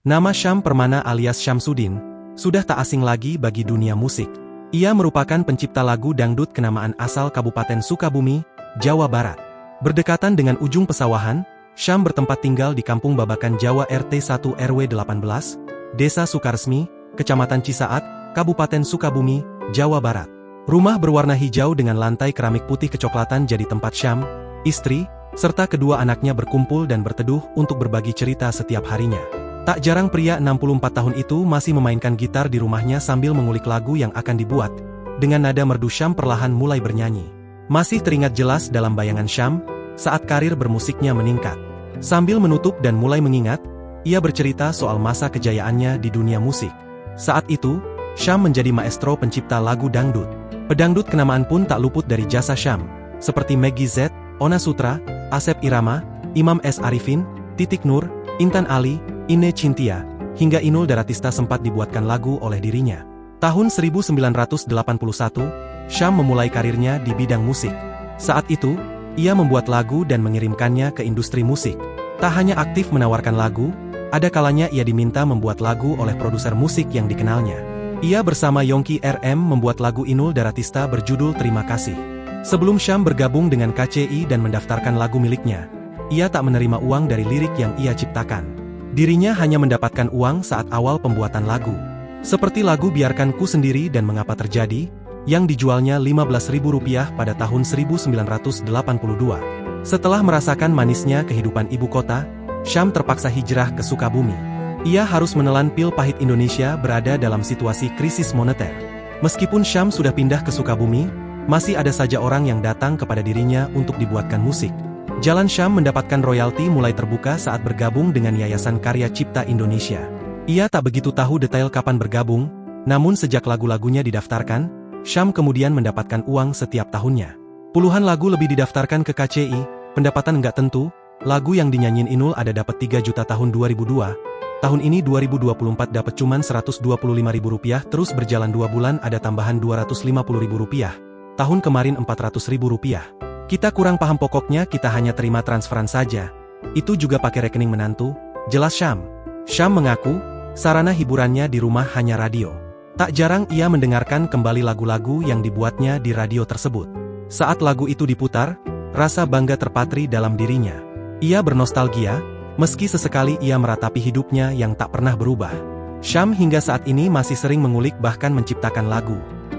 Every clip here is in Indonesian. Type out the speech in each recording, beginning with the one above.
Nama Syam Permana alias Syamsuddin sudah tak asing lagi bagi dunia musik. Ia merupakan pencipta lagu dangdut kenamaan asal Kabupaten Sukabumi, Jawa Barat. Berdekatan dengan ujung pesawahan, Syam bertempat tinggal di Kampung Babakan Jawa RT 1 RW 18, Desa Sukaresmi, Kecamatan Cisaat, Kabupaten Sukabumi, Jawa Barat. Rumah berwarna hijau dengan lantai keramik putih kecoklatan jadi tempat Syam, istri, serta kedua anaknya berkumpul dan berteduh untuk berbagi cerita setiap harinya. Tak jarang pria 64 tahun itu masih memainkan gitar di rumahnya sambil mengulik lagu yang akan dibuat. Dengan nada merdu Syam perlahan mulai bernyanyi. Masih teringat jelas dalam bayangan Syam, saat karir bermusiknya meningkat. Sambil menutup dan mulai mengingat, ia bercerita soal masa kejayaannya di dunia musik. Saat itu, Syam menjadi maestro pencipta lagu dangdut. Pedangdut kenamaan pun tak luput dari jasa Syam, seperti Meggy Z, Ona Sutra, Asep Irama, Imam S. Arifin, Titik Nur, Intan Ali, Ine Cintia, hingga Inul Daratista sempat dibuatkan lagu oleh dirinya. Tahun 1981, Syam memulai karirnya di bidang musik. Saat itu, ia membuat lagu dan mengirimkannya ke industri musik. Tak hanya aktif menawarkan lagu, ada kalanya ia diminta membuat lagu oleh produser musik yang dikenalnya. Ia bersama Yongki RM membuat lagu Inul Daratista berjudul Terima Kasih. Sebelum Syam bergabung dengan KCI dan mendaftarkan lagu miliknya, ia tak menerima uang dari lirik yang ia ciptakan. Dirinya hanya mendapatkan uang saat awal pembuatan lagu. Seperti lagu Biarkan Ku Sendiri dan Mengapa Terjadi, yang dijualnya Rp15.000 pada tahun 1982. Setelah merasakan manisnya kehidupan ibu kota, Syam terpaksa hijrah ke Sukabumi. Ia harus menelan pil pahit Indonesia berada dalam situasi krisis moneter. Meskipun Syam sudah pindah ke Sukabumi, masih ada saja orang yang datang kepada dirinya untuk dibuatkan musik. Jalan Syam mendapatkan royalti mulai terbuka saat bergabung dengan Yayasan Karya Cipta Indonesia. Ia tak begitu tahu detail kapan bergabung, namun sejak lagu-lagunya didaftarkan, Syam kemudian mendapatkan uang setiap tahunnya. Puluhan lagu lebih didaftarkan ke KCI, pendapatan nggak tentu, lagu yang dinyanyiin Inul ada dapat 3 juta tahun 2002, tahun ini 2024 dapat cuman Rp125.000, terus berjalan 2 bulan ada tambahan Rp250.000, tahun kemarin Rp400.000. Kita kurang paham pokoknya kita hanya terima transferan saja, itu juga pakai rekening menantu, jelas Syam. Syam mengaku, sarana hiburannya di rumah hanya radio. Tak jarang ia mendengarkan kembali lagu-lagu yang dibuatnya di radio tersebut. Saat lagu itu diputar, rasa bangga terpatri dalam dirinya. Ia bernostalgia, meski sesekali ia meratapi hidupnya yang tak pernah berubah. Syam hingga saat ini masih sering mengulik bahkan menciptakan lagu.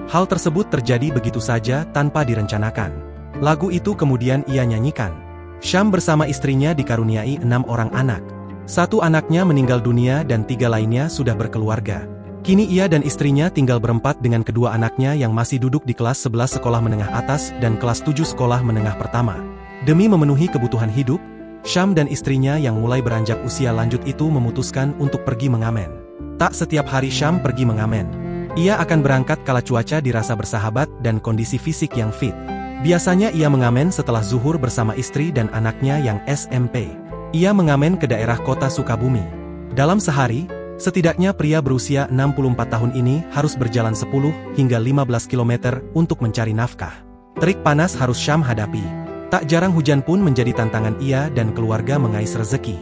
Hal tersebut terjadi begitu saja tanpa direncanakan. Lagu itu kemudian ia nyanyikan. Syam bersama istrinya dikaruniai 6 orang anak. 1 anaknya meninggal dunia dan 3 lainnya sudah berkeluarga. Kini ia dan istrinya tinggal berempat dengan kedua anaknya yang masih duduk di kelas 11 sekolah menengah atas dan kelas 7 sekolah menengah pertama. Demi memenuhi kebutuhan hidup, Syam dan istrinya yang mulai beranjak usia lanjut itu memutuskan untuk pergi mengamen. Tak setiap hari Syam pergi mengamen. Ia akan berangkat kala cuaca dirasa bersahabat dan kondisi fisik yang fit. Biasanya ia mengamen setelah zuhur bersama istri dan anaknya yang SMP. Ia mengamen ke daerah kota Sukabumi. Dalam sehari, setidaknya pria berusia 64 tahun ini harus berjalan 10 hingga 15 km untuk mencari nafkah. Terik panas harus Syam hadapi. Tak jarang hujan pun menjadi tantangan ia dan keluarga mengais rezeki.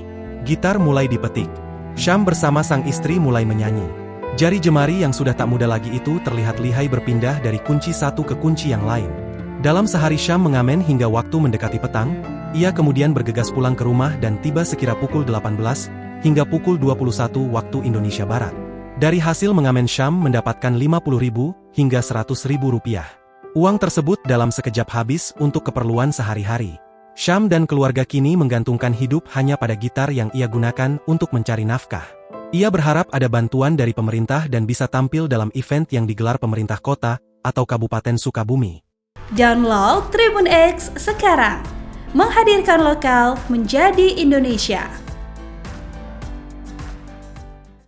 Gitar mulai dipetik. Syam bersama sang istri mulai menyanyi. Jari jemari yang sudah tak muda lagi itu terlihat lihai berpindah dari kunci satu ke kunci yang lain. Dalam sehari Syam mengamen hingga waktu mendekati petang, ia kemudian bergegas pulang ke rumah dan tiba sekira pukul 18 hingga pukul 21 waktu Indonesia Barat. Dari hasil mengamen Syam mendapatkan Rp50.000 hingga Rp100.000. Uang tersebut dalam sekejap habis untuk keperluan sehari-hari. Syam dan keluarga kini menggantungkan hidup hanya pada gitar yang ia gunakan untuk mencari nafkah. Ia berharap ada bantuan dari pemerintah dan bisa tampil dalam event yang digelar pemerintah kota atau Kabupaten Sukabumi. Download Tribun X sekarang, menghadirkan lokal menjadi Indonesia.